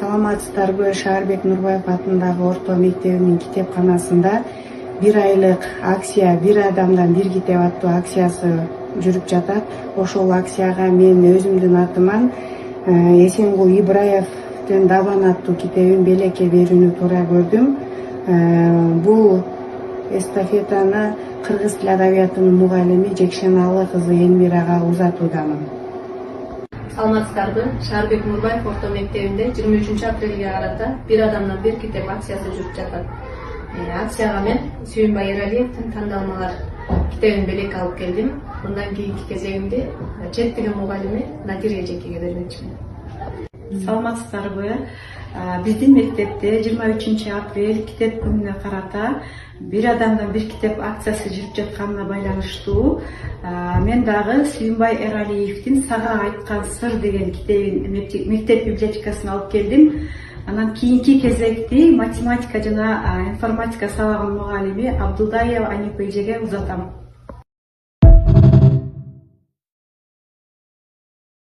Саламатсыздарбы? Шаарбек Нурбаев атындагы орто мектебинин китепканасында бир айлык акция «Бир адамдан бир китеп» аттуу акциясы жүрүп жатат. Ошол акцияга мен өзүмдүн атыман Эсенгул Ибраевдин «Дабан» аттуу китебин белекке берүүнү туура көрдүм. Бул эстафетаны кыргыз тил адабиятынын мугалими Жекшеналы кызы Элмирага узатуудамын. Саламатсыздарбы? Шаарбек Нурбаев орто мектебинде 23 апрелге карата «Бир адамдан бир китеп» акциясы жүрүп жатат. Акцияга мен Сүйүнбай Эралиевдин «Тандалмалар» китебин белекке алып келдим. Мындан кийинки кезегимди чет тили мугалими Надир Эжекеге бермекчимин. Саламатсыздарбы? Биздин мектепте 23 апрель китеп күнүнө карата «Бир адамдан бир китеп» акциясы жүрүп жатканына байланыштуу мен дагы Сүйүнбай Эралиевдин «Сага айткан сыр» деген китебин мектеп библиотекасына алып келдим. Анан кийинки кезекти математика жана информатика сабагынын мугалими Абдулдаева Анип Эжеге узатам.